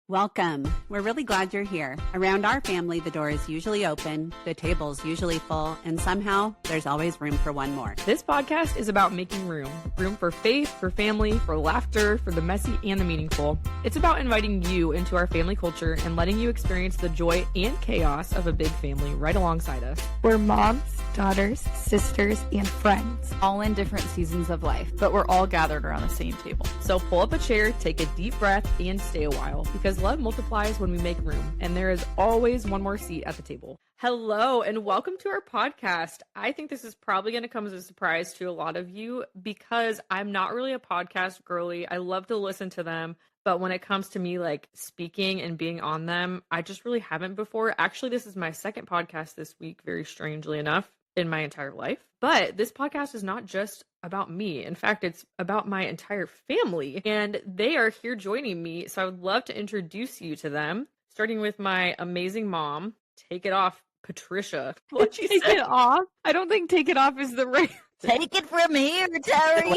Welcome. We're really glad you're here. Around our family, the door is usually open, the table's usually full, and somehow there's always room for one more. This podcast is about making room. Room for faith, for family, for laughter, for the messy and the meaningful. It's about inviting you into our family culture and letting you experience the joy and chaos of a big family right alongside us. We're moms, daughters, sisters, and friends. All in different seasons of life, but we're all gathered around the same table. So pull up a chair, take a deep breath, and stay a while, because love multiplies when we make room, and there is always one more seat at the table. Hello, and welcome to our podcast. I think this is probably going to come as a surprise to a lot of you because I'm not really a podcast girly. I love to listen to them, but when it comes to me like speaking and being on them, I just really haven't before. Actually, this is my second podcast this week, very strangely enough, in my entire life. But this podcast is not just about me. In fact, it's about my entire family, and they are here joining me. So I would love to introduce you to them, starting with my amazing mom. Take it off, Patricia. What'd you take it off? I don't think take it off is the right. Take it from here, Terry.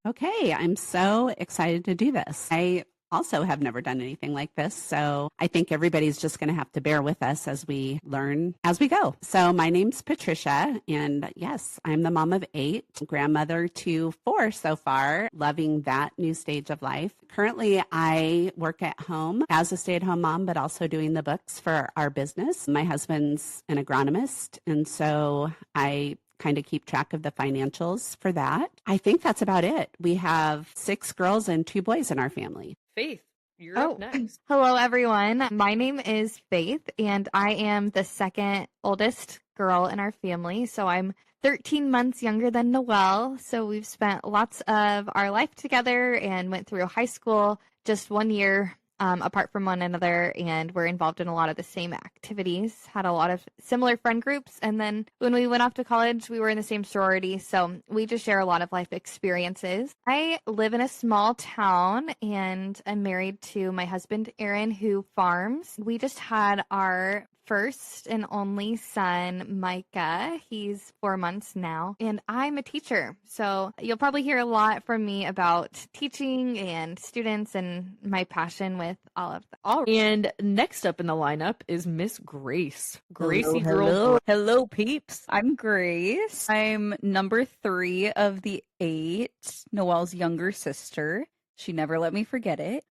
Okay, I'm so excited to do this. I also have never done anything like this, so I think everybody's just going to have to bear with us as we learn as we go. So my name's Patricia, and yes, I'm the mom of 8, grandmother to 4 so far, loving that new stage of life. Currently, I work at home as a stay-at-home mom, but also doing the books for our business. My husband's an agronomist, and so I kind of keep track of the financials for that. I think that's about it. We have 6 girls and 2 boys in our family. Faith, you're up next. Hello, everyone. My name is Faith, and I am the second oldest girl in our family. So I'm 13 months younger than Noel. So we've spent lots of our life together and went through high school just 1 year apart from one another, and we're involved in a lot of the same activities, had a lot of similar friend groups, and then when we went off to college, we were in the same sorority, so we just share a lot of life experiences. I live in a small town, and I'm married to my husband, Aaron, who farms. We just had our first and only son, Micah. He's 4 months now, and I'm a teacher. So you'll probably hear a lot from me about teaching and students and my passion with all of that. And next up in the lineup is Miss Grace. Gracie girl. Hello. Hello, peeps. I'm Grace. I'm number 3 of the 8, Noel's younger sister. She never let me forget it.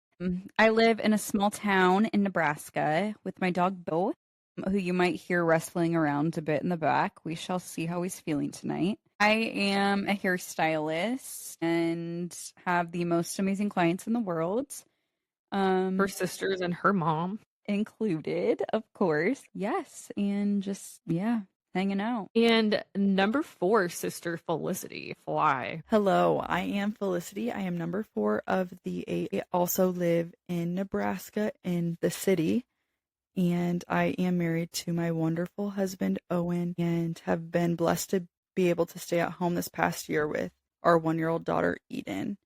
I live in a small town in Nebraska with my dog, Bo, who you might hear wrestling around a bit in the back. We shall see how he's feeling tonight. I am a hairstylist and have the most amazing clients in the world. Her sisters and her mom included, of course. Yes, and just, hanging out. And number 4, sister Felicity. Fly. Hello, I am Felicity. I am number 4 of the 8. I also live in Nebraska in the city. And I am married to my wonderful husband, Owen, and have been blessed to be able to stay at home this past year with our 1-year-old daughter, Eden.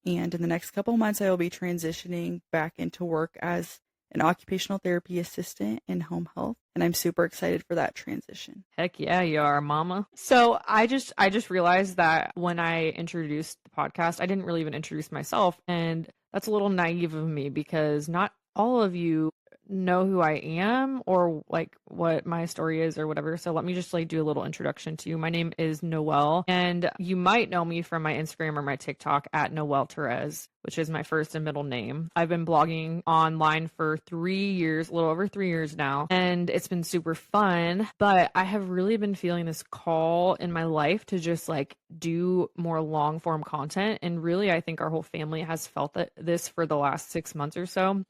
And in the next couple of months, I will be transitioning back into work as an occupational therapy assistant in home health. And I'm super excited for that transition. Heck yeah, you are, mama. So I just realized that when I introduced the podcast, I didn't really even introduce myself. And that's a little naive of me because not all of you know who I am or like what my story is or whatever. So let me just like do a little introduction to you. My name is Noel, and you might know me from my Instagram or my TikTok at Noel Therese, which is my first and middle name. I've been blogging online for 3 years, a little over 3 years now, and it's been super fun, but I have really been feeling this call in my life to just like do more long form content. And really, I think our whole family has felt this for the last 6 months or so.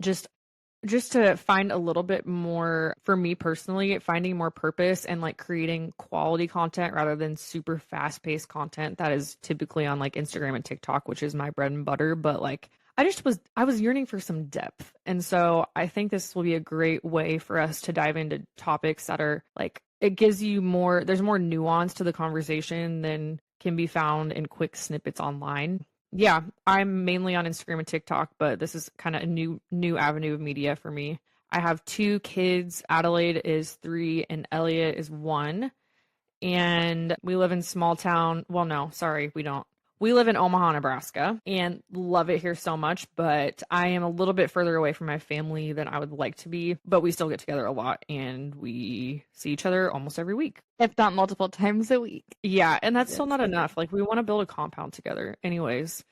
Just to find a little bit more, for me personally, finding more purpose and like creating quality content rather than super fast-paced content that is typically on like Instagram and TikTok, which is my bread and butter. But like I was yearning for some depth. And so I think this will be a great way for us to dive into topics that are like, it gives you more, there's more nuance to the conversation than can be found in quick snippets online. Yeah, I'm mainly on Instagram and TikTok, but this is kind of a new avenue of media for me. I have 2 kids. Adelaide is 3 and Elliot is 1. And we live in small town. Well, no, sorry, we don't. we live in Omaha, Nebraska, and love it here so much, but I am a little bit further away from my family than I would like to be, but we still get together a lot, and we see each other almost every week. If not multiple times a week. Yeah, and that's still not enough. Like, we want to build a compound together. Anyways,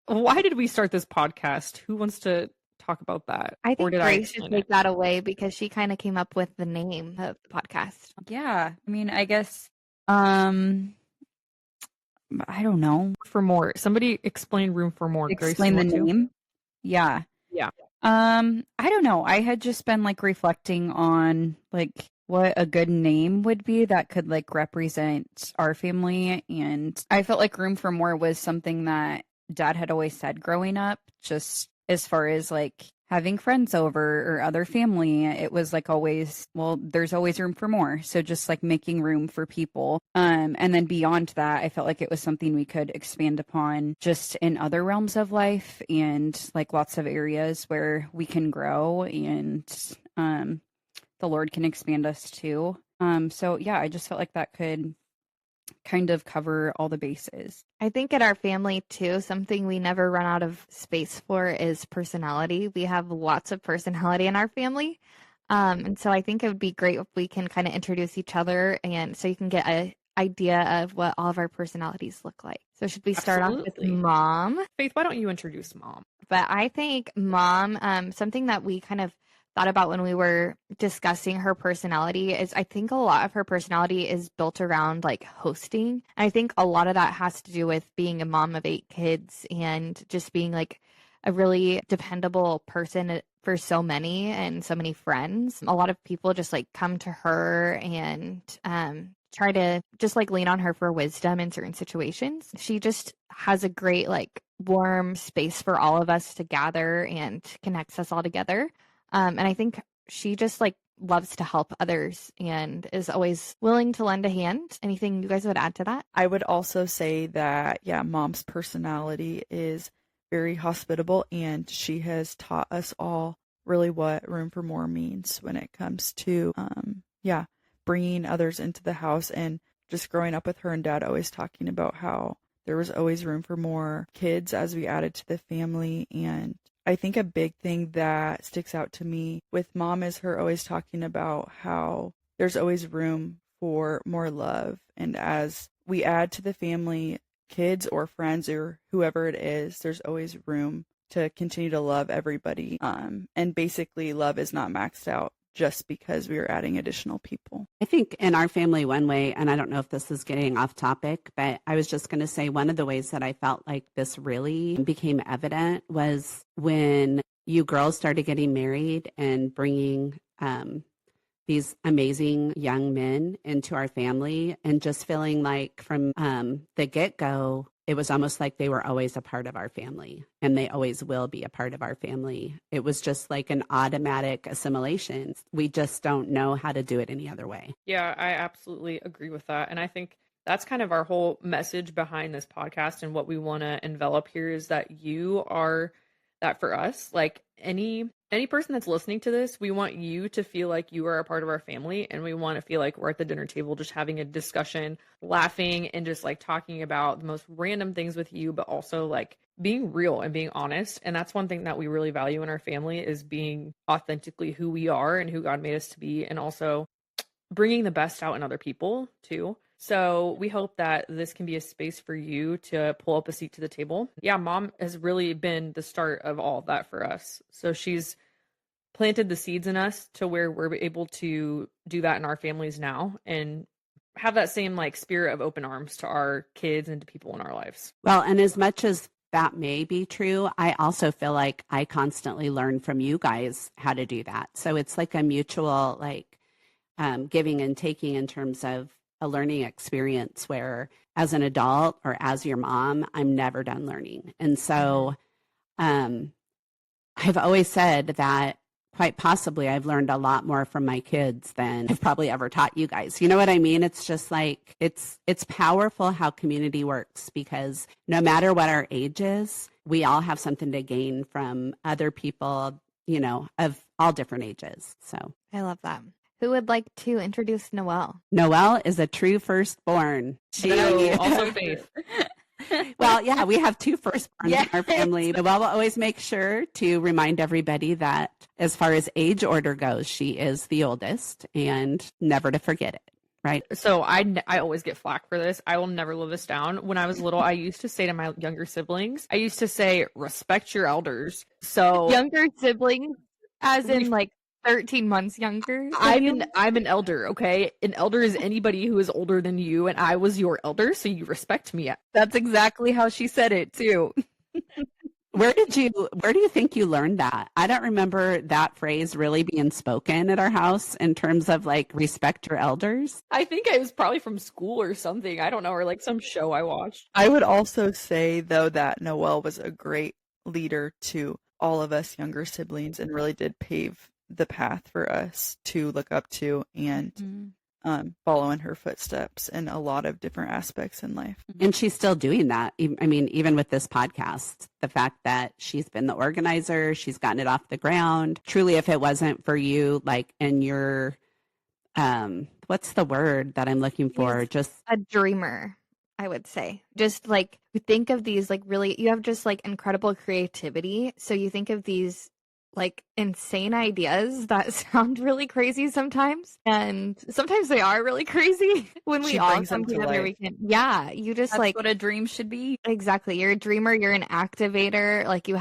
why did we start this podcast? Who wants to talk about that? I think did Grace should explain take it? that away because she kind of came up with the name of the podcast. Yeah. I mean, I guess, I don't know. For more. Somebody explain room for more. Grace, Explain you the want to? name. Yeah. Yeah. I don't know. I had just been like reflecting on like what a good name would be that could like represent our family. And I felt like Room for More was something that Dad had always said growing up, just as far as like having friends over or other family. It was like always, well, there's always room for more. So just like making room for people. And then beyond that, I felt like it was something we could expand upon just in other realms of life and like lots of areas where we can grow and the Lord can expand us too. So yeah, I just felt like that could kind of cover all the bases. I think in our family too, something we never run out of space for is personality. We have lots of personality in our family. And so I think it would be great if we can kind of introduce each other and so you can get an idea of what all of our personalities look like. So should we start off with Absolutely. Mom? Faith, why don't you introduce Mom? But I think Mom, something that we kind of thought about when we were discussing her personality is I think a lot of her personality is built around like hosting. And I think a lot of that has to do with being a mom of 8 kids and just being like a really dependable person for so many and so many friends. A lot of people just like come to her and try to just like lean on her for wisdom in certain situations. She just has a great like warm space for all of us to gather and connects us all together. And I think she just like loves to help others and is always willing to lend a hand. Anything you guys would add to that? I would also say that, yeah, Mom's personality is very hospitable, and she has taught us all really what room for more means when it comes to, bringing others into the house. And just growing up with her and Dad always talking about how there was always room for more kids as we added to the family. And I think a big thing that sticks out to me with Mom is her always talking about how there's always room for more love. And as we add to the family, kids or friends or whoever it is, there's always room to continue to love everybody. And basically love is not maxed out just because we are adding additional people. I think in our family, one way, and I don't know if this is getting off topic, but I was just going to say one of the ways that I felt like this really became evident was when you girls started getting married and bringing these amazing young men into our family, and just feeling like from the get-go, it was almost like they were always a part of our family, and they always will be a part of our family. It was just like an automatic assimilation. We just don't know how to do it any other way. Yeah, I absolutely agree with that. And I think that's kind of our whole message behind this podcast, and what we want to envelop here is that you are that for us. Like any person that's listening to this, we want you to feel like you are a part of our family, and we want to feel like we're at the dinner table just having a discussion, laughing, and just like talking about the most random things with you, but also like being real and being honest. And that's one thing that we really value in our family, is being authentically who we are and who God made us to be, and also bringing the best out in other people too. So we hope that this can be a space for you to pull up a seat to the table. Yeah, Mom has really been the start of all of that for us. So she's planted the seeds in us to where we're able to do that in our families now, and have that same like spirit of open arms to our kids and to people in our lives. Well, and as much as that may be true, I also feel like I constantly learn from you guys how to do that. So it's like a mutual like giving and taking in terms of a learning experience where as an adult or as your mom, I'm never done learning. And so I've always said that quite possibly I've learned a lot more from my kids than I've probably ever taught you guys. You know what I mean? It's just like, it's powerful how community works, because no matter what our age is, we all have something to gain from other people, you know, of all different ages. So I love that. Who would like to introduce Noel? Noel is a true firstbourne. Also Faith. Well, yeah, we have two firstborns in our family. But we'll always make sure to remind everybody that as far as age order goes, she is the oldest and never to forget it. Right. So I always get flack for this. I will never live this down. When I was little, I used to say to my younger siblings, I used to say, respect your elders. So Younger siblings, as in like 13 months younger. I'm an elder, okay? An elder is anybody who is older than you, and I was your elder, so you respect me. That's exactly how she said it too. Where do you think you learned that? I don't remember that phrase really being spoken at our house in terms of like respect your elders. I think it was probably from school or something. I don't know, or like some show I watched. I would also say, though, that Noel was a great leader to all of us younger siblings and really did pave the path for us to look up to and follow in her footsteps in a lot of different aspects in life. And she's still doing that. I mean, even with this podcast, the fact that she's been the organizer, she's gotten it off the ground. Truly, if it wasn't for you, like in your, what's the word that I'm looking for? Just a dreamer, I would say. Just like you think of these like really, you have just like incredible creativity. So you think of these like insane ideas that sound really crazy sometimes, and sometimes they are really crazy when we all come together. We can, yeah, you just That's like what a dream should be. Exactly. You're a dreamer. You're an activator. Like you're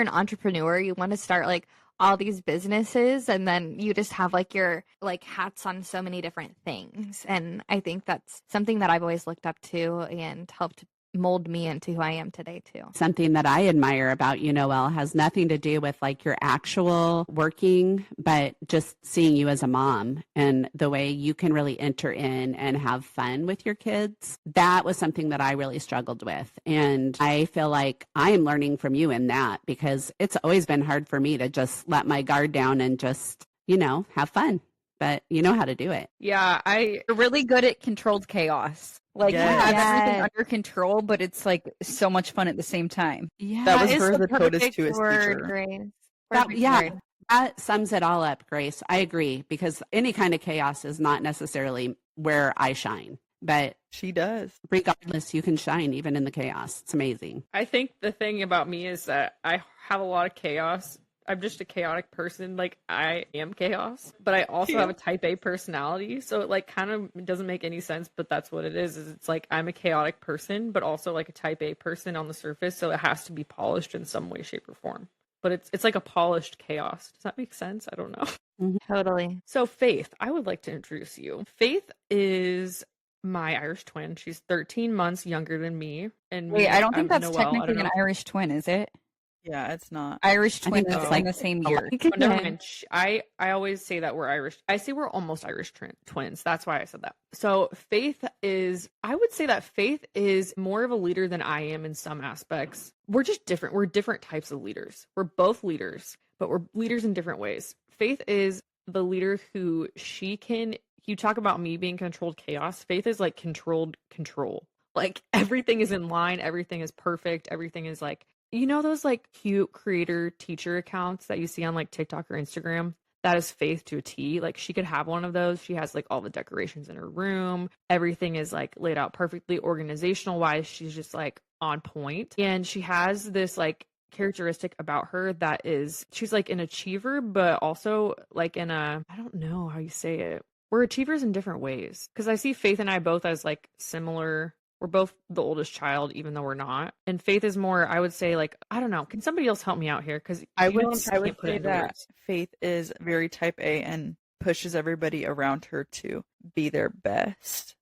an entrepreneur. You want to start like all these businesses, and then you just have like your like hats on so many different things. And I think that's something that I've always looked up to and helped mold me into who I am today too. something that I admire about you, Noelle, has nothing to do with like your actual working, but just seeing you as a mom and the way you can really enter in and have fun with your kids. That was something that I really struggled with. And I feel like I am learning from you in that, because it's always been hard for me to just let my guard down and just, have fun. But you know how to do it. Yeah, You're really good at controlled chaos. Like, Yes. you have everything under control, but it's like so much fun at the same time. Yeah. That was is her the the totus perfect to his word, teacher. Grace. That, Perfect yeah, word. that sums it all up, Grace. I agree, because any kind of chaos is not necessarily where I shine. But She does. regardless, you can shine even in the chaos. It's amazing. I think the thing about me is that I have a lot of chaos. I'm just a chaotic person. Like, I am chaos, but I also have a type A personality. So it like kind of doesn't make any sense, but that's what it is it's like I'm a chaotic person, but also like a type A person on the surface. So it has to be polished in some way, shape, or form. But it's like a polished chaos. Does that make sense? I don't know. Totally. So Faith, I would like to introduce you. Faith is my Irish twin. She's 13 months younger than me. And Wait, I don't think that's Noelle, I don't technically an know. Irish twin, is it? Yeah, it's not. Irish I twin think is that's like like the same a year. Oh, never mind. I always say that we're Irish. I say we're almost Irish twins. That's why I said that. So I would say that Faith is more of a leader than I am in some aspects. We're just different. We're different types of leaders. We're both leaders, but we're leaders in different ways. Faith is the leader who you talk about me being controlled chaos. Faith is like controlled control. Like everything is in line. Everything is perfect. Everything is like, those like cute creator teacher accounts that you see on like TikTok or Instagram? That is Faith to a T. Like she could have one of those. She has like all the decorations in her room. Everything is like laid out perfectly. Organizational wise, she's just like on point. And she has this like characteristic about her that is she's like an achiever, but also like I don't know how you say it. We're achievers in different ways. Because I see Faith and I both as like similar. We're both the oldest child, even though we're not. And Faith is more, I would say, like, I don't know. Can somebody else help me out here? Because I would say that Faith is very type A and pushes everybody around her to be their best.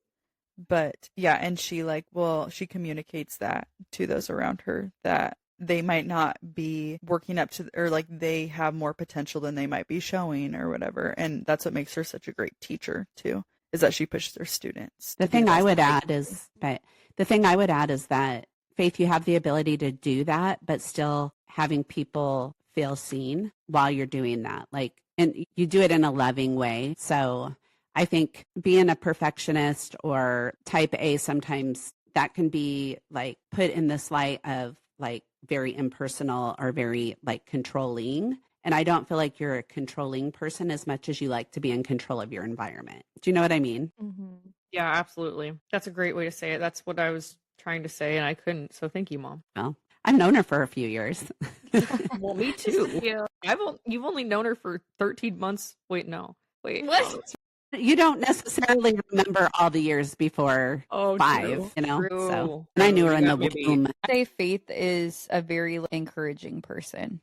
But yeah, and she she communicates that to those around her that they might not be working up to, or like they have more potential than they might be showing or whatever. And that's what makes her such a great teacher too, is that she pushes her students. The thing I would add is that Faith, you have the ability to do that, but still having people feel seen while you're doing that. Like, and you do it in a loving way. So I think being a perfectionist or type A, sometimes that can be like put in this light of like very impersonal or very like controlling. And I don't feel like you're a controlling person as much as you like to be in control of your environment. Do you know what I mean? Mm-hmm. Yeah, absolutely. That's a great way to say it. That's what I was trying to say and I couldn't. So thank you, Mom. Well, I've known her for a few years. Well, me too. You've only known her for 13 months. Wait, no. Wait. What? You don't necessarily remember all the years before 5, True. you know? True. So, and I knew her in the maybe. womb. I say Faith is a very encouraging person.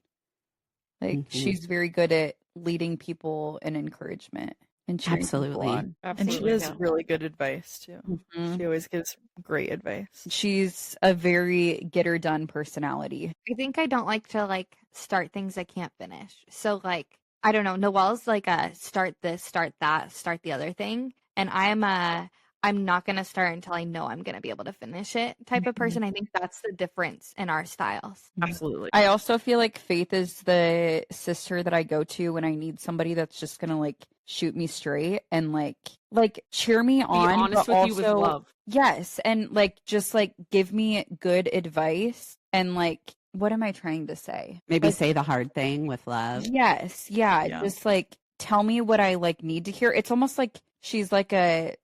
Like she's very good at leading people and encouragement and cheering people Absolutely. on. And she has really good advice too. Mhm. She always gives great advice. She's a very get her done personality. I think I don't like to like start things I can't finish. So like I don't know, Noelle's like a start this, start that, start the other thing, and I'm not going to start until I know I'm going to be able to finish it type of person. I think that's the difference in our styles. Absolutely. I also feel like Faith is the sister that I go to when I need somebody that's just gonna like shoot me straight and like cheer me on, Be honest but with you with also love. yes, and like just like give me good advice and like what am I trying to say? Maybe Like, say the hard thing with love. yes, yeah, just like tell me what I like need to hear. It's almost like she's like a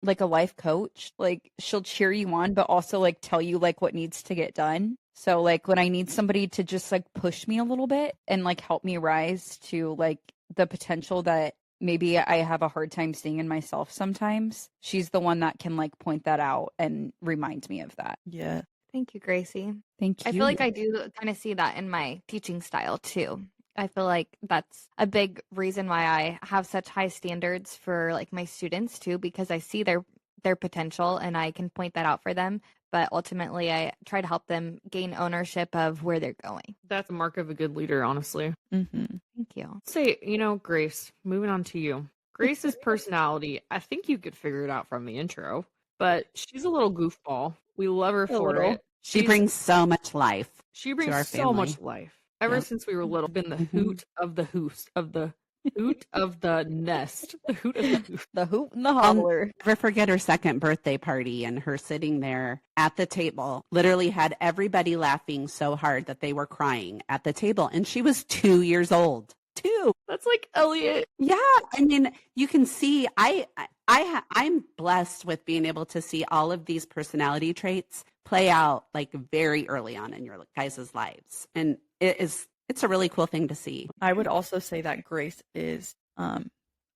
life coach. Like she'll cheer you on, but also like tell you like what needs to get done. So like when I need somebody to just like push me a little bit and like help me rise to like the potential that maybe I have a hard time seeing in myself sometimes, she's the one that can like point that out and remind me of that. Yeah. Thank you, Gracie. Thank you. I feel like I do kind of see that in my teaching style too. I feel like that's a big reason why I have such high standards for like my students too, because I see their potential and I can point that out for them. But ultimately, I try to help them gain ownership of where they're going. That's a mark of a good leader, honestly. Mm-hmm. Thank you. Say, Grace, moving on to you. Grace's personality, I think you could figure it out from the intro, but she's a little goofball. We love her for little. it. She brings so much life. She our brings so family. much life. Ever Yep. since we were little, been the hoot of the hoot of the hoot of the nest. The hoot of the hoot. the hoot and the holler. Never forget her second birthday party and her sitting there at the table, literally had everybody laughing so hard that they were crying at the table. And she was 2 years old. 2. That's like Elliot. Yeah. I mean, you can see I'm blessed with being able to see all of these personality traits play out like very early on in your guys' lives. And it's a really cool thing to see. I would also say that Grace is a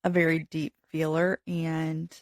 very deep feeler and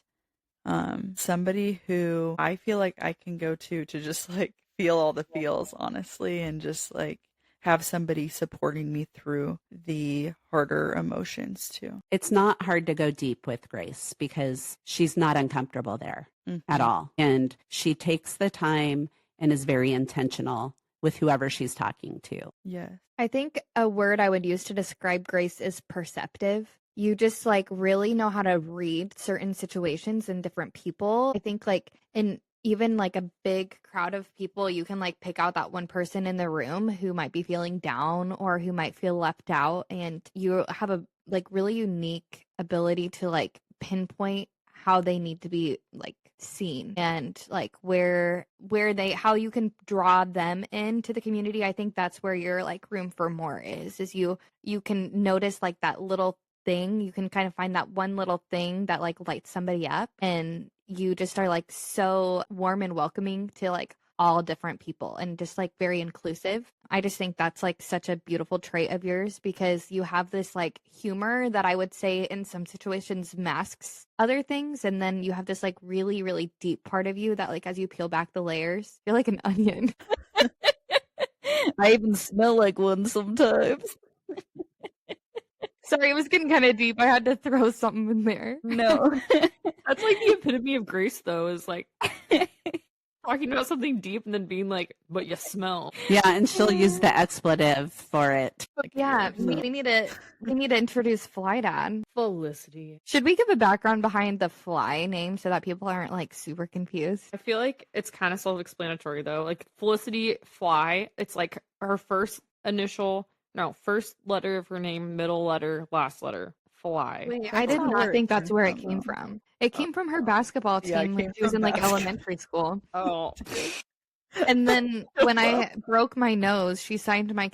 somebody who I feel like I can go to just like feel all the feels, honestly, and just like have somebody supporting me through the harder emotions too. It's not hard to go deep with Grace because she's not uncomfortable there at all. And she takes the time and is very intentional with whoever she's talking to. Yes. I think a word I would use to describe Grace is perceptive. You just like really know how to read certain situations and different people. I think like in even like a big crowd of people, you can like pick out that one person in the room who might be feeling down or who might feel left out. And you have a like really unique ability to like pinpoint how they need to be like seen and like where they how you can draw them into the community. I think that's where your like room for more is you can notice like that little thing. You can kind of find that one little thing that like lights somebody up, and you just are like so warm and welcoming to like all different people and just like very inclusive. I just think that's like such a beautiful trait of yours because you have this like humor that I would say in some situations masks other things, and then you have this like really really deep part of you that like as you peel back the layers, you're like an onion. I even smell like one sometimes. Sorry, it was getting kind of deep. I had to throw something in there. No. That's like the epitome of Grace, though, is like talking about something deep and then being like, but you smell. Yeah, and she'll use the expletive for it. Yeah, we need to introduce Fly Dad. Felicity. Should we give a background behind the Fly name so that people aren't like super confused? I feel like it's kind of self-explanatory, though. Like Felicity Fly, it's like her first letter of her name, middle letter, last letter. Fly. Wait, I did not think that's where it came from. It came from her basketball Yeah, it team came when she was from in like basketball. elementary school. Oh. And then when I broke my nose, she signed my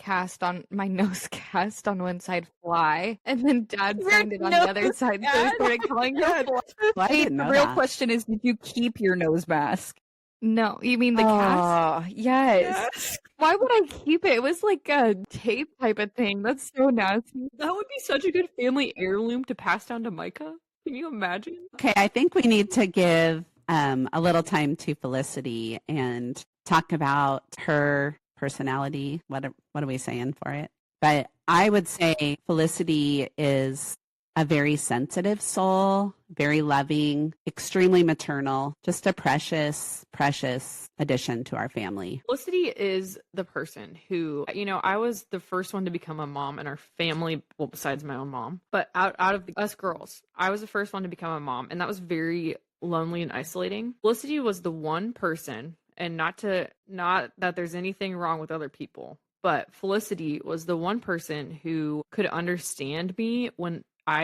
nose cast on one side Fly, and then Dad signed it on the other side. So I started calling her Fly. Well, I Hey, didn't the know real that. question is, did you keep your nose mask? No, you mean the cast? Oh, yes. Why would I keep it? It was like a tape type of thing. That's so nasty. That would be such a good family heirloom to pass down to Micah. Can you imagine? Okay, I think we need to give a little time to Felicity and talk about her personality. What are we saying for it? But I would say Felicity is a very sensitive soul, very loving, extremely maternal, just a precious, precious addition to our family. Felicity is the person who, I was the first one to become a mom in our family, well, besides my own mom, but out of us girls, I was the first one to become a mom, and that was very lonely and isolating. Felicity was the one person, and not that there's anything wrong with other people, but Felicity was the one person who could understand me when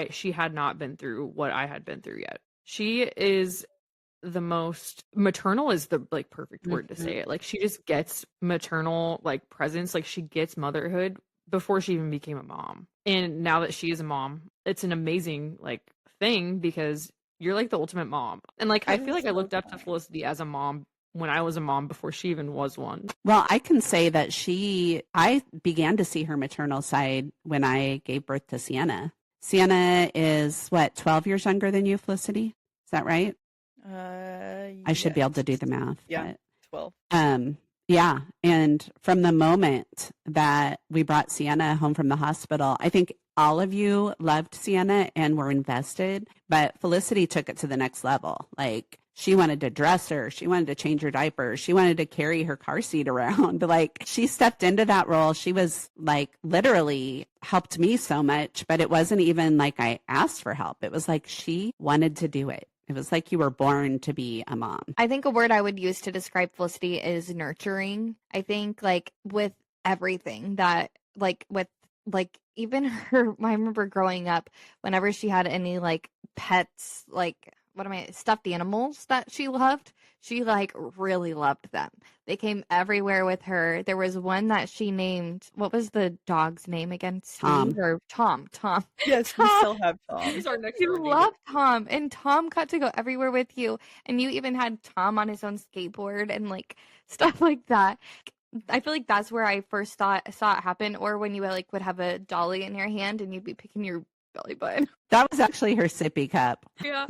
she had not been through what I had been through yet. She is the most maternal is the like perfect word to say it. Like she just gets maternal like presence, like she gets motherhood before she even became a mom. And now that she is a mom, it's an amazing like thing because you're like the ultimate mom. And like I feel like I looked up to Felicity as a mom when I was a mom before she even was one. Well, I can say that I began to see her maternal side when I gave birth to Sienna. Sienna is 12 years younger than you, Felicity? Is that right? I should be able to do the math. Yeah, but, 12. Yeah. And from the moment that we brought Sienna home from the hospital, I think all of you loved Sienna and were invested, but Felicity took it to the next level. Like she wanted to dress her. She wanted to change her diapers. She wanted to carry her car seat around. Like she stepped into that role. She was like literally helped me so much, but it wasn't even like I asked for help. It was like she wanted to do it. It was like you were born to be a mom. I think a word I would use to describe Felicity is nurturing. I think like with everything that like with like even her, I remember growing up, whenever she had any like pets, like stuffed animals that she loved, she like really loved them. They came everywhere with her. There was one that she named, what was the dog's name again? Tom. Steve or Tom? Yes, we still have Tom. He's our next You door neighbor. love Tom, and Tom got to go everywhere with you, and you even had Tom on his own skateboard and like stuff like that. I feel like that's where I first saw it happen, or when you like would have a dolly in your hand and you'd be picking your belly button. That was actually her sippy cup. Yeah.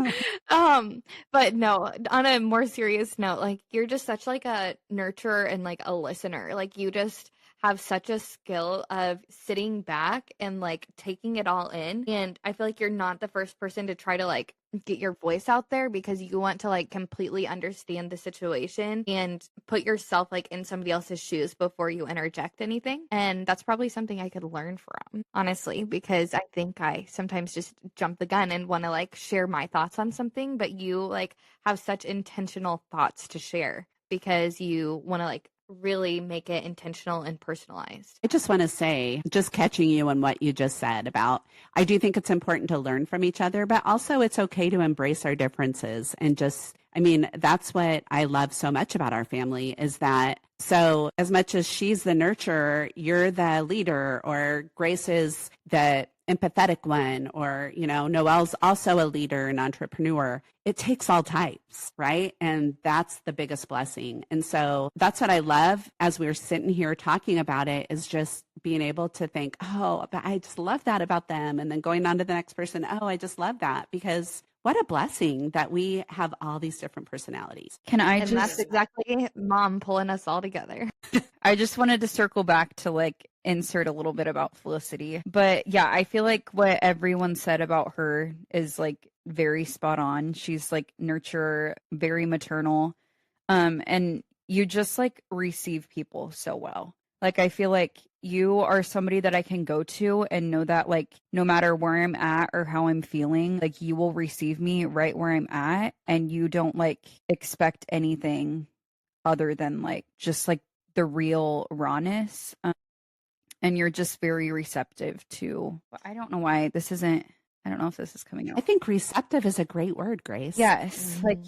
But no, on a more serious note, like you're just such like a nurturer and like a listener. Like you just have such a skill of sitting back and like taking it all in. And I feel like you're not the first person to try to like get your voice out there because you want to like completely understand the situation and put yourself like in somebody else's shoes before you interject anything. And that's probably something I could learn from, honestly, because I think I sometimes just jump the gun and want to like share my thoughts on something, but you like have such intentional thoughts to share because you want to like really make it intentional and personalized. I just want to say, just catching you on what you just said about, I do think it's important to learn from each other, but also it's okay to embrace our differences and just, I mean, that's what I love so much about our family is that, so as much as she's the nurturer, you're the leader, or Grace is the empathetic one, or, you know, Noel's also a leader and entrepreneur. It takes all types, right? And that's the biggest blessing. And so that's what I love as we're sitting here talking about it, is just being able to think, oh, I just love that about them. And then going on to the next person, oh, I just love that, because what a blessing that we have all these different personalities. And that's exactly mom pulling us all together. I just wanted to circle back to like insert a little bit about Felicity. But yeah, I feel like what everyone said about her is like very spot on. She's like nurturer, very maternal. And you just like receive people so well. Like I feel like you are somebody that I can go to and know that like no matter where I'm at or how I'm feeling, like you will receive me right where I'm at, and you don't like expect anything other than like just like the real rawness. And you're just very receptive to, I don't know why this isn't, I don't know if this is coming out. I think receptive is a great word, Grace. Yes. Mm-hmm. Like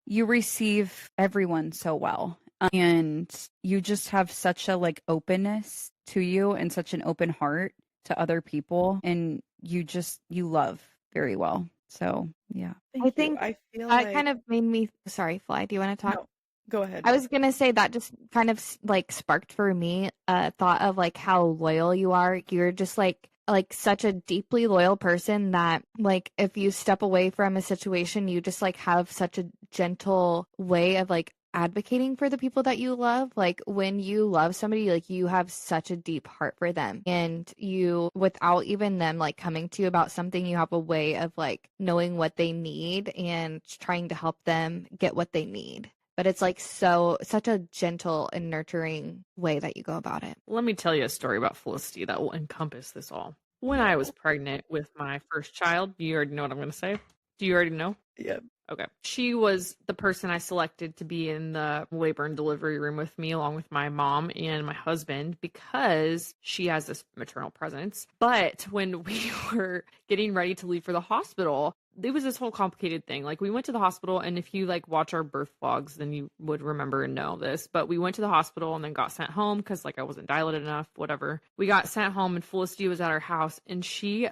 you receive everyone so well. And you just have such a like openness to you and such an open heart to other people. And you love very well. So yeah. I think I feel that like... kind of made me, sorry, Fly, do you want to talk? No, Go ahead. I was gonna say that just kind of like sparked for me a thought of like how loyal you are. You're just like such a deeply loyal person that like if you step away from a situation, you just like have such a gentle way of like advocating for the people that you love. Like when you love somebody, like you have such a deep heart for them, and you, without even them like coming to you about something, you have a way of like knowing what they need and trying to help them get what they need. But it's like such a gentle and nurturing way that you go about it. Let me tell you a story about Felicity that will encompass this all. When I was pregnant with my first child, you already know what I'm going to say. Do you already know? Yeah. Okay. She was the person I selected to be in the labor and delivery room with me, along with my mom and my husband, because she has this maternal presence. But when we were getting ready to leave for the hospital, it was this whole complicated thing. Like we went to the hospital, and if you like watch our birth vlogs, then you would remember and know this. But we went to the hospital and then got sent home because like I wasn't dilated enough, whatever. We got sent home, and Felicity was at our house, and she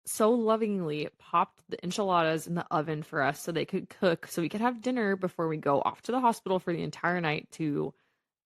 so lovingly popped the enchiladas in the oven for us so they could cook, so we could have dinner before we go off to the hospital for the entire night to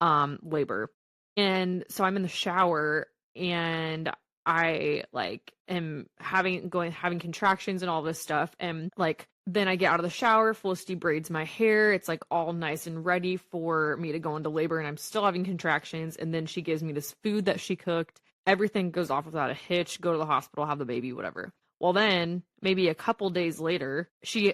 labor. And so I'm in the shower, and I like am having contractions and all this stuff, and like then I get out of the shower, Felicity braids my hair, it's like all nice and ready for me to go into labor, and I'm still having contractions, and then she gives me this food that she cooked. Everything goes off without a hitch, go to the hospital, have the baby, whatever. Well, then maybe a couple days later,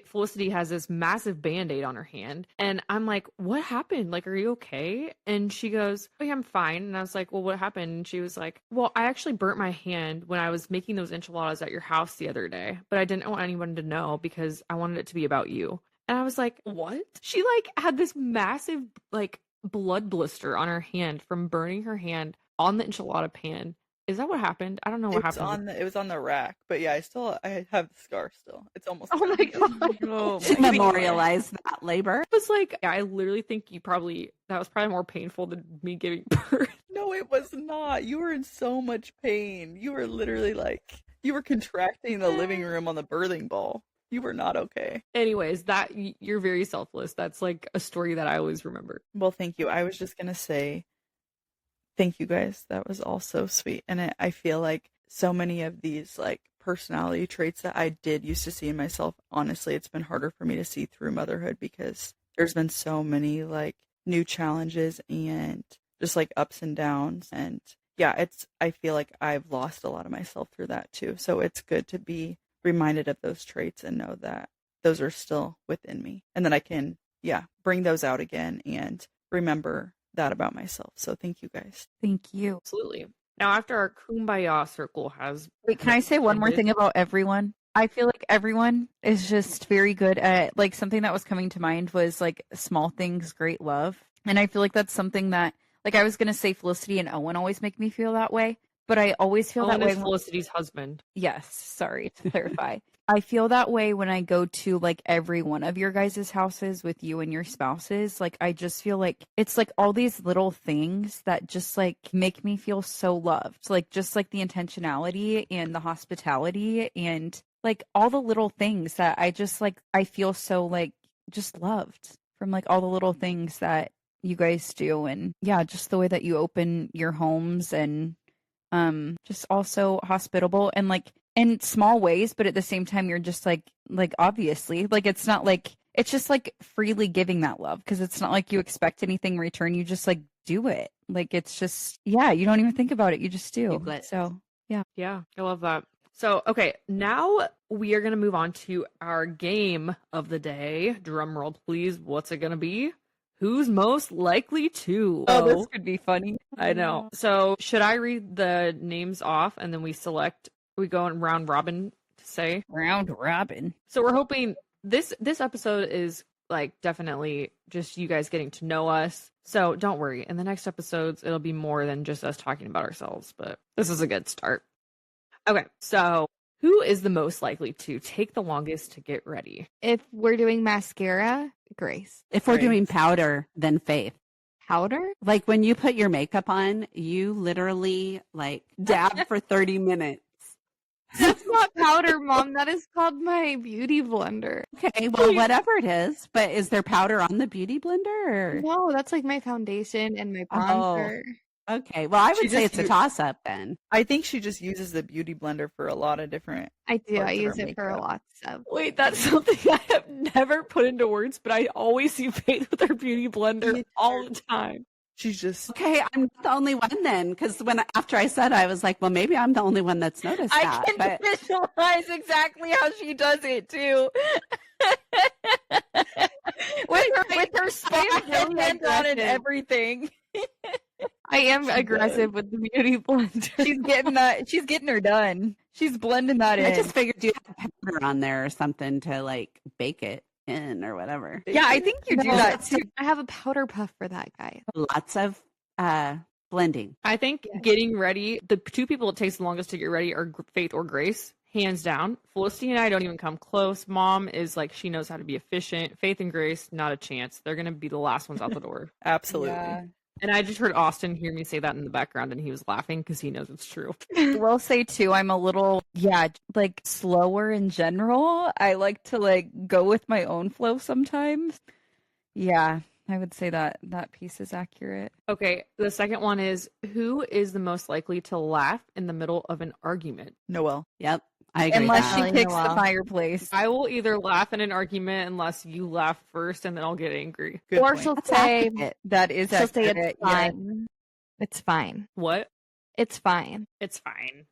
Felicity has this massive Band-Aid on her hand. And I'm like, what happened? Like, are you okay? And she goes, oh yeah, I'm fine. And I was like, well, what happened? And she was like, well, I actually burnt my hand when I was making those enchiladas at your house the other day, but I didn't want anyone to know because I wanted it to be about you. And I was like, what? She like had this massive like blood blister on her hand from burning her hand on the enchilada pan. Is that what happened? I don't know what happened. It was on the rack, but yeah, I have the scar still. It's almost. Oh my god! Oh To my memorialize that labor. It was like, I literally think that was probably more painful than me giving birth. No, it was not. You were in so much pain. You were literally like, you were contracting in the living room on the birthing ball. You were not okay. Anyways, you're very selfless. That's like a story that I always remember. Well, thank you. I was just gonna say, thank you guys. That was all so sweet. And I feel like so many of these like personality traits that I did used to see in myself, honestly, it's been harder for me to see through motherhood because there's been so many like new challenges and just like ups and downs. And yeah, I feel like I've lost a lot of myself through that too. So it's good to be reminded of those traits and know that those are still within me and that I can, bring those out again and remember that about myself. So thank you guys. Thank you. Absolutely. Now, after our kumbaya circle has Wait, can I say one more thing about everyone? I feel like everyone is just very good at, like, something that was coming to mind was like small things, great love. And I feel like that's something that, like, I was going to say Felicity and Owen always make me feel that way, but I always feel Owen that way. is Felicity's husband. Yes, sorry to clarify. I feel that way when I go to like every one of your guys' houses with you and your spouses. Like, I just feel like it's like all these little things that just like make me feel so loved. Like, just like the intentionality and the hospitality and like all the little things that I just like, I feel so like just loved from like all the little things that you guys do. And yeah, just the way that you open your homes and just also hospitable and like in small ways, but at the same time you're just like obviously like it's not like it's just like freely giving that love because it's not like you expect anything in return. You just like do it. Like it's just you don't even think about it. You just do. So Yeah, I love that. So okay, now we are gonna move on to our game of the day. Drum roll, please. What's it gonna be? Who's most likely to? Oh, this could be funny. I know. So should I read the names off and then we go in round robin to say? Round robin. So we're hoping this episode is like definitely just you guys getting to know us. So don't worry. In the next episodes, it'll be more than just us talking about ourselves, but this is a good start. Okay, so who is the most likely to take the longest to get ready? If we're doing mascara, Grace. If we're doing powder, then Faith. Powder? Like when you put your makeup on, you literally like dab for 30 minutes. That's not powder, Mom. That is called my beauty blender. Okay, well, whatever it is. But is there powder on the beauty blender? Or? No, that's like my foundation and my Oh. bronzer. Okay, well, I She would say just it's a u- toss-up then. I think she just uses the beauty blender for a lot of different. I do. Parts I of her use it for makeup. lots of. Wait, that's something I have never put into words, but I always see Faith with her beauty blender Me all the time. She's just. Okay, I'm not the only one then, because after I said it, I was like, well, maybe I'm the only one that's noticed I that. can But visualize exactly how she does it too. with her spam really hand on and aggressive. everything. I am She aggressive with the beauty blender. She's getting her done. She's blending that I in. just figured you had powder on there or something to like bake it in or whatever. Yeah, I think you do No, that too. I have a powder puff for that guy. Lots of blending. I think getting ready, the two people it takes the longest to get ready are Faith or Grace, hands down. Felicity and I don't even come close. Mom is like, she knows how to be efficient. Faith and Grace, not a chance. They're going to be the last ones out the door. Absolutely. Yeah. And I just heard Austin hear me say that in the background, and he was laughing because he knows it's true. I will say too, I'm a little like slower in general. I like to like go with my own flow sometimes. Yeah, I would say that piece is accurate. Okay, the second one is, who is the most likely to laugh in the middle of an argument? Noel. Yep, I agree. Unless with she that. Probably picks the Noelle. fireplace. I will either laugh in an argument unless you laugh first, and then I'll get angry. Good Or point. she'll That's say, accurate. That is she'll say accurate. it's fine. It's fine. What? It's fine. It's fine.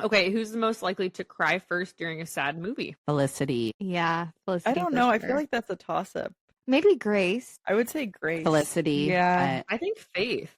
Okay, who's the most likely to cry first during a sad movie? Felicity. Yeah. Felicity I don't for know. I sure. feel like that's a toss up. Maybe Grace. I would say Grace. Felicity. Yeah. I think Faith.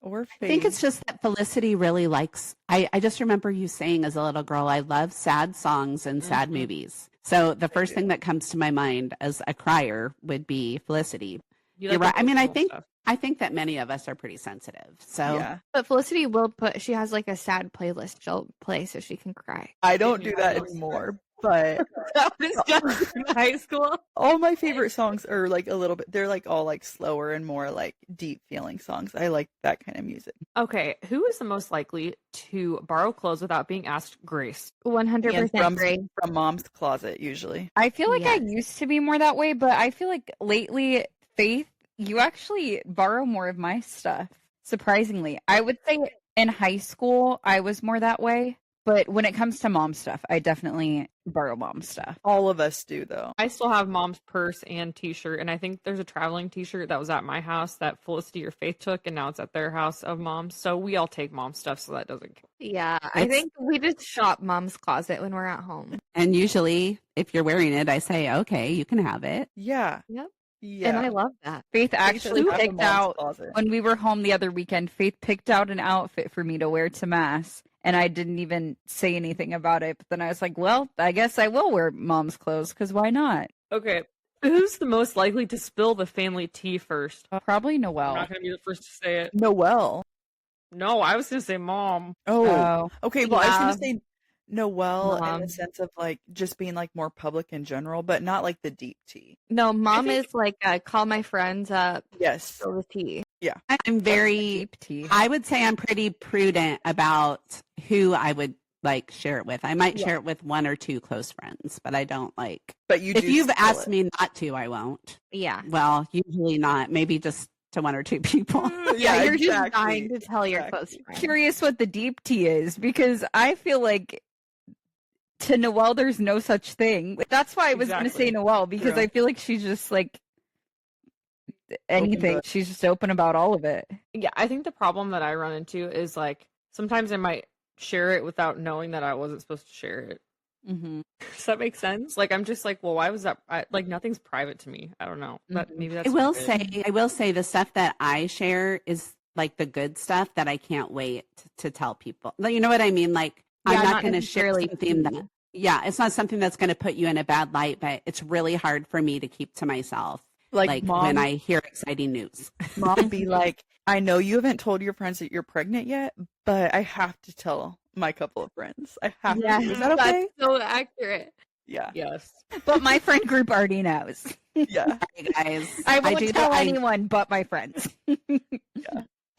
Or Faith. I think it's just that Felicity really likes. I just remember you saying as a little girl, I love sad songs and sad Mhm. movies. So the first thing that comes to my mind as a crier would be Felicity. You You're right. the I mean, I emotional think stuff. I think that many of us are pretty sensitive. So Yeah. But Felicity will she has like a sad playlist she'll play so she can cry. I don't you do that have those anymore. But that was just in high school. all my favorite songs are like a little bit. They're like all like slower and more like deep feeling songs. I like that kind of music. Okay, who is the most likely to borrow clothes without being asked? Grace. 100% from Grace. from mom's closet usually. I feel like I Yes. used to be more that way, but I feel like lately, Faith, you actually borrow more of my stuff. Surprisingly, I would say in high school I was more that way, but when it comes to mom stuff, I definitely borrow mom stuff. All of us do though. I still have mom's purse and t-shirt, and I think there's a traveling t-shirt that was at my house that Felicity or Faith took, and now it's at their house of mom's. So we all take mom's stuff, so that doesn't count. Yeah, I It's- think we just shop mom's closet when we're at home. and usually if you're wearing it, I say, okay, you can have it. Yeah. Yep. Yeah. And I love that. Faith actually Faith has a picked mom's out closet. when we were home the other weekend. Faith picked out an outfit for me to wear to mass, and I didn't even say anything about it. But then I was like, well, I guess I will wear mom's clothes because why not? Okay, who's the most likely to spill the family tea first? Probably I'm Noel. not going to be the first to say it. Noel. No, I was going to say mom. Oh. Okay, well I was Yeah. gonna say Noel in Mom. the sense of like just being like more public in general, but not like the deep tea. No, mom think- is like, call my friends up, Yes. spill the tea. I'm very Deep tea. I would say I'm pretty prudent about who I would like share it with. I might Yeah. share it with one or two close friends, but I don't like But you if do you've spill asked it. me not to, I won't. Yeah. Well, usually not. Maybe just to one or two people. Yeah, you're exactly. just dying to tell your Exactly. close friends. Curious what the deep tea is because I feel like to Noelle there's no such thing. That's why I was going to say Exactly. Noelle because True. I feel like she's just like anything. book. She's just open about all of it. Yeah, I think the problem that I run into is like sometimes I might share it without knowing that I wasn't supposed to share it. Mm-hmm. Does that make sense? Like I'm just like, well, why was that? Like nothing's private to me. I don't know. But maybe that's. I will stupid. say the stuff that I share is like the good stuff that I can't wait to tell people. Like, you know what I mean? Like Yeah, I'm not not going to share necessarily something that tea. yeah, it's not something that's going to put you in a bad light, but it's really hard for me to keep to myself. Like, mom, when I hear exciting news. mom be like, I know you haven't told your friends that you're pregnant yet, but I have to tell my couple of friends. I have Yeah, to. Is that okay? that's so accurate. Yeah. Yes. But my friend group already knows. Yeah. Hey guys, I won't do tell that. anyone but my friends.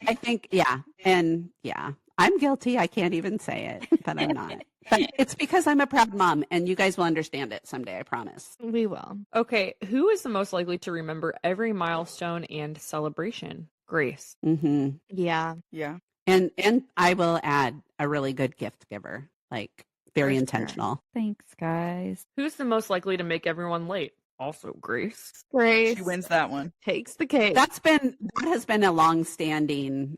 I think, yeah. And yeah, I'm guilty. I can't even say it, but I'm not. But it's because I'm a proud mom, and you guys will understand it someday, I promise. We will. Okay, who is the most likely to remember every milestone and celebration? Grace. Mm-hmm. Yeah. Yeah. And I will add a really good gift giver, like very For sure. intentional. Thanks, guys. Who's the most likely to make everyone late? Also Grace. Grace She wins that one. takes the cake. That has been a long-standing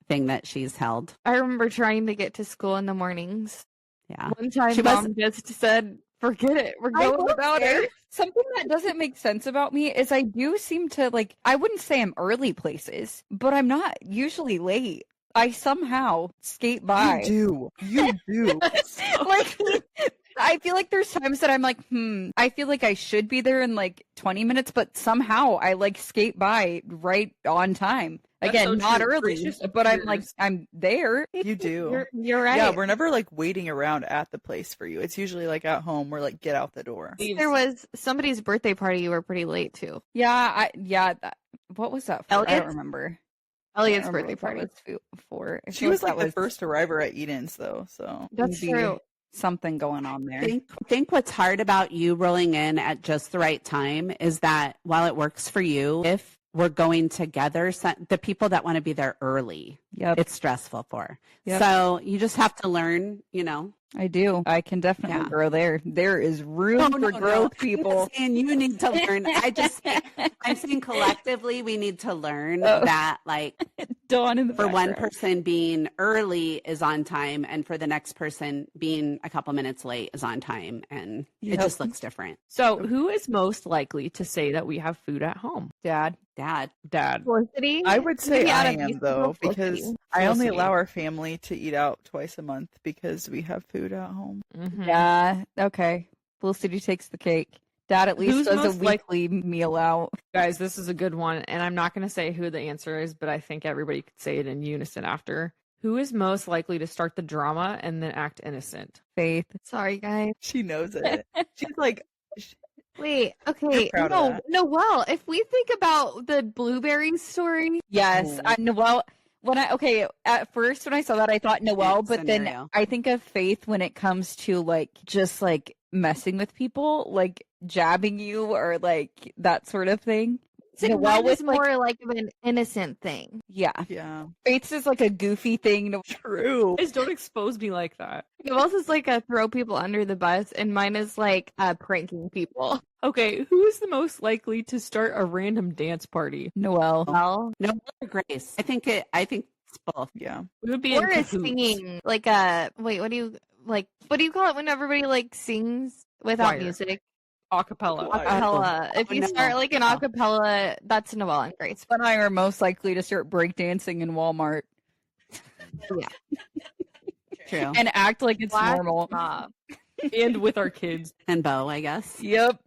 thing that she's held. I remember trying to get to school in the mornings. Yeah. One time, She Mom just said, "Forget it. We're I going will without say, her." Something that doesn't make sense about me is I do seem to I wouldn't say I'm early places, but I'm not usually late. I somehow skate by. You do. Like, I feel like there's times that I'm like, I feel like I should be there in like 20 minutes, but somehow I skate by right on time. That's Again, so not true. early, Grace just but I'm like, appears. I'm there. You do. You're right. Yeah, we're never waiting around at the place for you. It's usually at home. We're get out the door. There was somebody's birthday party. You were pretty late to. Yeah, what was that for? I don't Elliot's? Elliot's I don't remember birthday what that party. was for. I She feel was that the first arriver at Eden's though, so That's maybe true. something going on there. I think what's hard about you rolling in at just the right time is that while it works for you, if we're going together, the people that want to be there early, Yep, it's stressful for. Yep. So you just have to learn, I do. I can definitely Yeah. grow there. There is room for growth, people. And you need to learn. I'm saying collectively, we need to learn Oh. that Dawn in the for one background. person being early is on time, and for the next person being a couple minutes late is on time, and it Yep. just looks different. So who is most likely to say that we have food at home? Dad. Dad, Felicity. I would say Maybe out I of am these though, people, because Felicity. I only Felicity. allow our family to eat out twice a month because we have food at home. Mhm. Yeah. Okay. Felicity takes the cake. Dad at least Who's does a most weekly meal out. Guys, this is a good one, and I'm not going to say who the answer is, but I think everybody could say it in unison after. Who is most likely to start the drama and then act innocent? Faith. Sorry, guys. She knows it. She's like, Wait. Okay. proud of No. that. Noelle. If we think about the blueberry story, Yes. Ooh. Noelle. At first when I saw that, I thought Noelle, Good but then scenario. I think of Faith when it comes to just messing with people, jabbing you or that sort of thing. Noelle mine was was more like of an innocent thing. yeah. yeah, Faith's is a goofy thing. true. Guys, don't expose me like that. Noelle's is a throw people under the bus, and mine is pranking people. Okay, who is the most likely to start a random dance party? Noelle. Well, no Grace. I think it's both. Yeah, We would be or in is cahoots. singing wait, what do you call it when everybody sings without Choir. music? Acapella. Choir. Acapella. If you no. start an No. acapella, that's Noelle and Grace. And I are most likely to start breakdancing in Walmart True. and act like it's Black normal. mob. And with our kids. And Bo, I guess. Yep.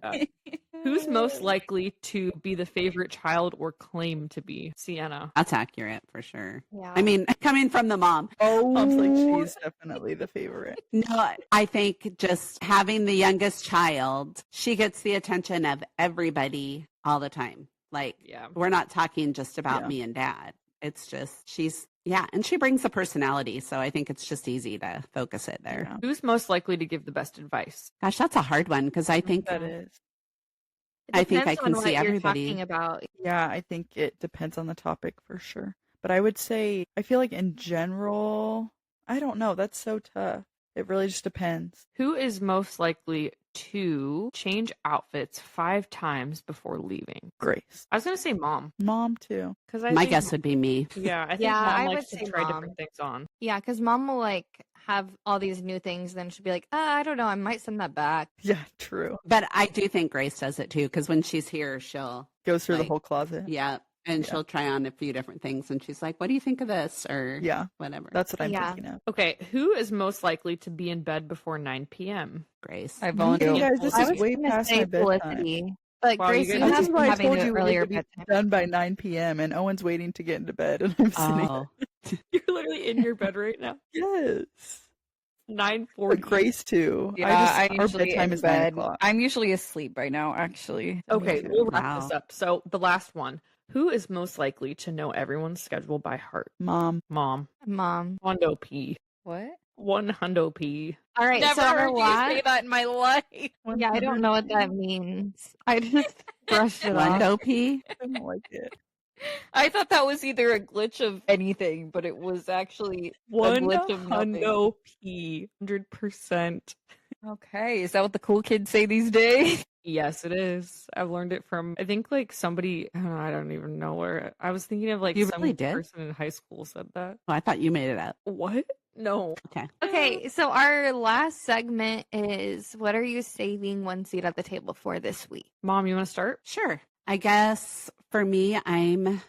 Who's most likely to be the favorite child or claim to be? Sienna. That's accurate for sure. Yeah. I mean, coming from the mom. Mom's she's definitely the favorite. No, I think just having the youngest child, she gets the attention of everybody all the time. Yeah. We're not talking just about Yeah. me and dad. It's just, and she brings a personality. So I think it's just easy to focus it there. Yeah, Who's most likely to give the best advice? Gosh, that's a hard one because I think that is. It I think I depends can on see what you're everybody. talking about. Yeah, I think it depends on the topic for sure. But I would say, I feel like in general, I don't know. That's so tough. It really just depends. Who is most likely to change outfits 5 times before leaving? Grace. I was going to say mom. Mom, too. Because my guess would be me. Yeah, I think Yeah, mom I likes would to say try mom. different things on. Yeah, because mom will have all these new things, then she'll be like, I don't know, I might send that back. Yeah, true. But I do think Grace does it too because when she's here, she'll, Goes through the Like, whole closet. yeah, and Yeah. she'll try on a few different things and she's like, what do you think of this? Or Yeah, whatever. that's what I'm Yeah. thinking of. Okay, who is most likely to be in bed before 9 p.m.? Grace. I You volunteer. guys, this I is was way gonna past say my bedtime. Felicity. But Wow, Grace, you you guys- have That's been why I having told to you we earlier need to be bedtime. done by 9 p.m. and Owen's waiting to get into bed and I'm sitting. Oh, You're literally in your bed right now. Yes. 9:40. Grace too. Yeah, our bedtime is 9 bed. o'clock. I'm usually asleep by now, actually. Okay, too. we'll wrap Wow. this up. So the last one. Who is most likely to know everyone's schedule by heart? Mom. Mom. Hundo P. What? One hundo P. All right, Never so our heard you say last, that in my life. yeah, I don't know what that means. I just brushed it off. One OP. I don't like it. I thought that was either a glitch of anything, but it was actually One a glitch of nothing. hundo P. 100%. Okay, is that what the cool kids say these days? Yes, it is. I've learned it from, I think, like somebody, I don't even know where. I was thinking of like You some really did? person in high school said that. Oh, I thought you made it up. What? No. Okay. Okay, so our last segment is what are you saving one seat at the table for this week? Mom, you want to start? Sure. I guess for me, I'm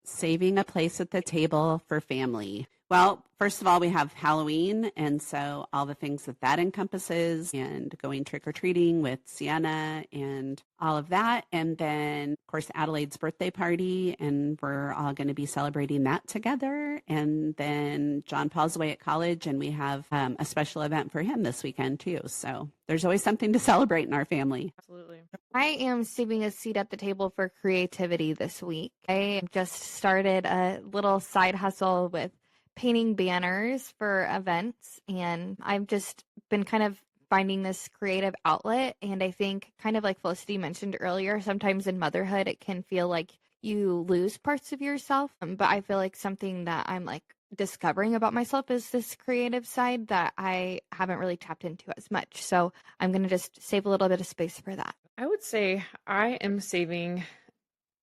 saving a place at the table for family. Well, first of all, we have Halloween, and so all the things that encompasses, and going trick-or-treating with Sienna and all of that. And then, of course, Adelaide's birthday party, and we're all going to be celebrating that together. And then John Paul's away at college, and we have a special event for him this weekend, too. So there's always something to celebrate in our family. Absolutely. I am saving a seat at the table for creativity this week. I just started a little side hustle with painting banners for events, and I've just been kind of finding this creative outlet. And I think, kind of like Felicity mentioned earlier, sometimes in motherhood it can feel like you lose parts of yourself, but I feel like something that I'm like discovering about myself is this creative side that I haven't really tapped into as much. So I'm going to just save a little bit of space for that. I would say I am saving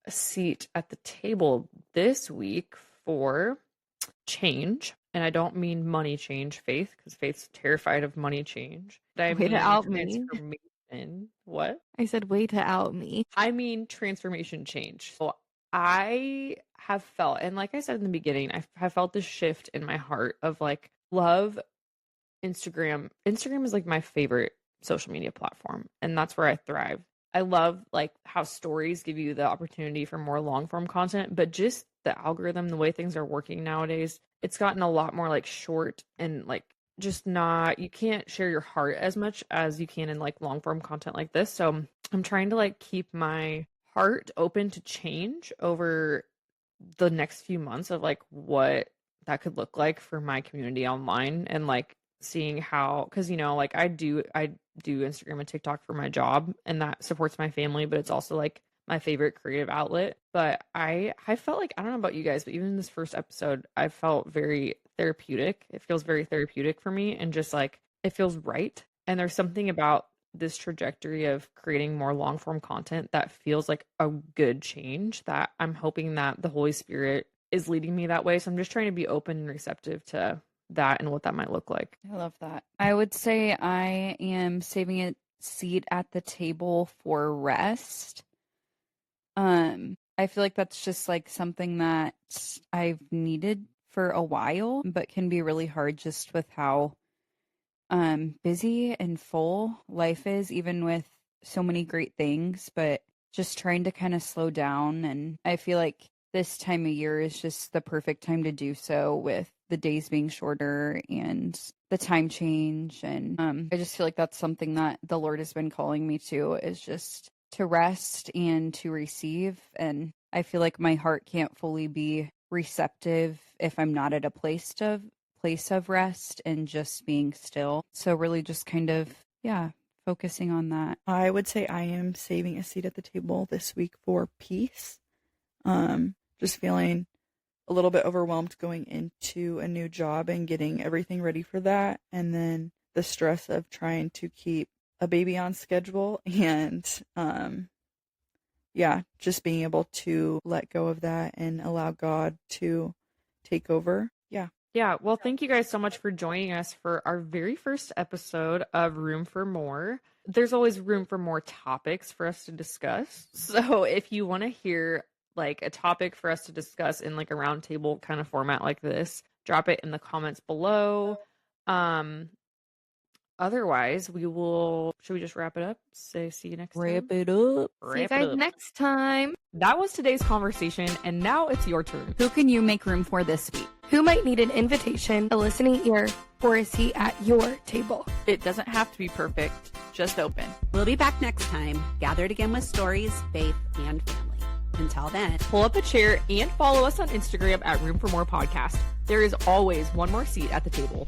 a seat at the table this week for change. And I don't mean money change, Faith, because Faith's terrified of money change. I Way to mean out me. transformation. What? I said, way to out me. I mean transformation change. So I have felt, and like I said in the beginning, I have felt this shift in my heart of like love Instagram. Instagram is like my favorite social media platform, and that's where I thrive. I love like how stories give you the opportunity for more long form content, but just the algorithm, the way things are working nowadays, it's gotten a lot more like short and like just not, you can't share your heart as much as you can in like long form content like this. So I'm trying to like keep my heart open to change over the next few months of like what that could look like for my community online, and like seeing how, because you know, like I do Instagram and TikTok for my job, and that supports my family, but it's also like my favorite creative outlet. But I felt like, I don't know about you guys, but even in this first episode, I felt very therapeutic. It feels very therapeutic for me, and just like it feels right. And there's something about this trajectory of creating more long form content that feels like a good change, that I'm hoping that the Holy Spirit is leading me that way. So I'm just trying to be open and receptive to that and what that might look like. I love that. I would say I am saving a seat at the table for rest. I feel like that's just like something that I've needed for a while, but can be really hard just with how busy and full life is, even with so many great things, but just trying to kind of slow down. And I feel like this time of year is just the perfect time to do so, with the days being shorter and the time change. And I just feel like that's something that the Lord has been calling me to, is just to rest and to receive. And I feel like my heart can't fully be receptive if I'm not at a place of rest and just being still. So really just kind of, focusing on that. I would say I am saving a seat at the table this week for peace. Just feeling a little bit overwhelmed going into a new job and getting everything ready for that. And then the stress of trying to keep a baby on schedule, and just being able to let go of that and allow God to take over. Yeah, well, thank you guys so much for joining us for our very first episode of Room for More. There's always room for more topics for us to discuss. So if you want to hear like a topic for us to discuss in like a roundtable kind of format like this, drop it in the comments below. Otherwise, should we just wrap it up? See you next time. Wrap it up. See you guys next time. That was today's conversation, and now it's your turn. Who can you make room for this week? Who might need an invitation, a listening ear, or a seat at your table? It doesn't have to be perfect, just open. We'll be back next time, gathered again with stories, faith, and family. Until then, pull up a chair and follow us on Instagram at Room for More Podcast. There is always one more seat at the table.